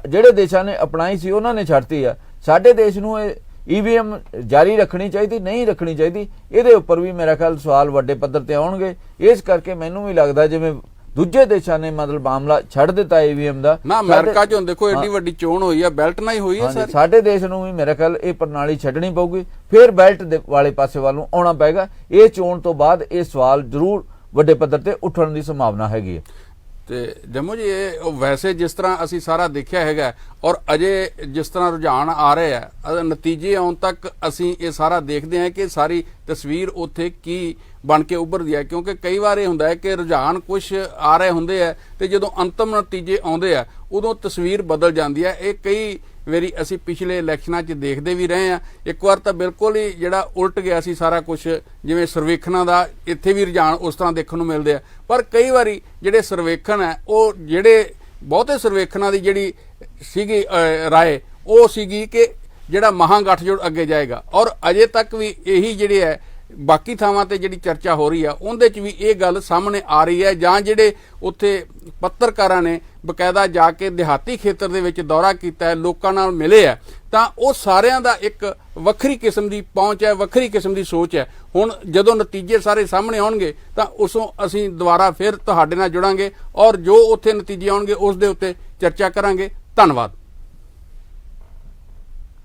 ਜਿਹੜੇ ਦੇਸ਼ਾਂ ਨੇ ਅਪਣਾਈ ਸੀ ਉਹਨਾਂ ਨੇ ਛੱਡਤੀ ਆ, ਸਾਡੇ ਦੇਸ਼ ਨੂੰ ਇਹ EVM ਜਾਰੀ ਰੱਖਣੀ ਚਾਹੀਦੀ, ਨਹੀਂ ਰੱਖਣੀ ਚਾਹੀਦੀ, ਇਹਦੇ ਉੱਪਰ ਵੀ ਮੇਰਾ ਖਿਆਲ ਸਵਾਲ ਵੱਡੇ ਪੱਧਰ ਤੇ ਆਉਣਗੇ। ਇਸ ਕਰਕੇ ਮੈਨੂੰ ਵੀ ਲੱਗਦਾ ਜਿਵੇਂ ਦੂਜੇ ਦੇਸ਼ਾਂ ਨੇ ਮਤਲਬ ਮਾਮਲਾ ਛੱਡ ਦਿੱਤਾ EVM ਦਾ ਨਾ, ਅਮਰੀਕਾ 'ਚ ਦੇਖੋ ਏਡੀ ਵੱਡੀ ਚੋਣ ਹੋਈ ਆ, ਬੈਲਟ ਨਾਲ ਹੀ ਹੋਈ ਹੈ ਸਾਰੀ। ਸਾਡੇ ਦੇਸ਼ ਨੂੰ ਵੀ ਮੇਰਾ ਖਿਆਲ ਇਹ ਪ੍ਰਣਾਲੀ ਛੱਡਣੀ ਪਊਗੀ, ਫਿਰ ਬੈਲਟ ਦੇ ਵਾਲੇ ਪਾਸੇ ਵੱਲ ਨੂੰ ਆਉਣਾ ਪਏਗਾ। ਇਹ ਚੋਣ ਤੋਂ ਬਾਅਦ ਇਹ ਸਵਾਲ ਜ਼ਰੂਰ ਵੱਡੇ ਪੱਧਰ ਤੇ ਉੱਠਣ ਦੀ ਸੰਭਾਵਨਾ ਹੈਗੀ ਹੈ। ਤੇ ਜੰਮੂ ਜੀ ਇਹ ਵੈਸੇ ਜਿਸ ਤਰ੍ਹਾਂ ਅਸੀਂ ਸਾਰਾ ਦੇਖਿਆ ਹੈਗਾ ਔਰ ਅਜੇ ਜਿਸ ਤਰ੍ਹਾਂ ਰੁਝਾਨ ਆ ਰਹੇ ਆ ਨਤੀਜੇ ਆਉਣ ਤੱਕ ਅਸੀਂ ਇਹ ਸਾਰਾ ਦੇਖਦੇ ਹਾਂ ਕਿ ਸਾਰੀ ਤਸਵੀਰ ਉੱਥੇ ਕੀ ਬਣ ਕੇ ਉੱਭਰਦੀ ਹੈ, ਕਿਉਂਕਿ ਕਈ ਵਾਰ ਇਹ ਹੁੰਦਾ ਹੈ ਕਿ ਰੁਝਾਨ ਕੁਝ ਆ ਰਹੇ ਹੁੰਦੇ ਆ ਤੇ ਜਦੋਂ ਅੰਤਮ ਨਤੀਜੇ ਆਉਂਦੇ ਆ ਉਦੋਂ ਤਸਵੀਰ ਬਦਲ ਜਾਂਦੀ ਹੈ। ਇਹ ਕਈ ਵਾਰੀ ਅਸੀਂ ਪਿਛਲੇ ਇਲੈਕਸ਼ਨਾਂ 'ਚ ਦੇਖਦੇ ਵੀ ਰਹੇ ਆ। ਇੱਕ ਵਾਰ ਤਾਂ ਬਿਲਕੁਲ ਹੀ ਜਿਹੜਾ ਉਲਟ ਗਿਆ ਸੀ ਸਾਰਾ ਕੁਝ, ਜਿਵੇਂ ਸਰਵੇਖਣਾਂ ਦਾ ਇੱਥੇ ਵੀ ਰੁਝਾਨ ਉਸ ਤਰ੍ਹਾਂ ਦੇਖਣ ਨੂੰ ਮਿਲਦੇ ਆ। ਪਰ ਕਈ ਵਾਰੀ ਜਿਹੜੇ ਸਰਵੇਖਣ ਹੈ ਉਹ ਜਿਹੜੇ ਬਹੁਤੇ ਸਰਵੇਖਣਾਂ ਦੀ ਜਿਹੜੀ ਸੀਗੀ ਰਾਏ ਉਹ ਸੀਗੀ ਕਿ ਜਿਹੜਾ ਮਹਾਗਠਜੋੜ ਅੱਗੇ ਜਾਏਗਾ, ਔਰ ਅਜੇ ਤੱਕ ਵੀ ਇਹੀ ਜਿਹੜੇ ਹੈ ਬਾਕੀ ਥਾਵਾਂ ਤੇ ਜਿਹੜੀ ਚਰਚਾ ਹੋ ਰਹੀ ਆ ਉਹਦੇ 'ਚ ਵੀ ਇਹ ਗੱਲ ਸਾਹਮਣੇ ਆ ਰਹੀ ਹੈ। ਜਾਂ ਜਿਹੜੇ ਉੱਥੇ ਪੱਤਰਕਾਰਾਂ ਨੇ ਬਕਾਇਦਾ ਜਾ ਕੇ ਦਿਹਾਤੀ ਖੇਤਰ ਦੇ ਵਿੱਚ ਦੌਰਾ ਕੀਤਾ ਹੈ, ਲੋਕਾਂ ਨਾਲ ਮਿਲੇ ਆ, ਤਾਂ ਉਹ ਸਾਰਿਆਂ ਦਾ ਇੱਕ ਵੱਖਰੀ ਕਿਸਮ ਦੀ ਪਹੁੰਚ ਹੈ, ਵੱਖਰੀ ਕਿਸਮ ਦੀ ਸੋਚ ਹੈ। ਹੁਣ ਜਦੋਂ ਨਤੀਜੇ ਸਾਰੇ ਸਾਹਮਣੇ ਆਉਣਗੇ ਤਾਂ ਉਸੋਂ ਅਸੀਂ ਦੁਬਾਰਾ ਫਿਰ ਤੁਹਾਡੇ ਨਾਲ ਜੁੜਾਂਗੇ ਔਰ ਜੋ ਉੱਥੇ ਨਤੀਜੇ ਆਉਣਗੇ ਉਸ ਦੇ ਉੱਤੇ ਚਰਚਾ ਕਰਾਂਗੇ। ਧੰਨਵਾਦ।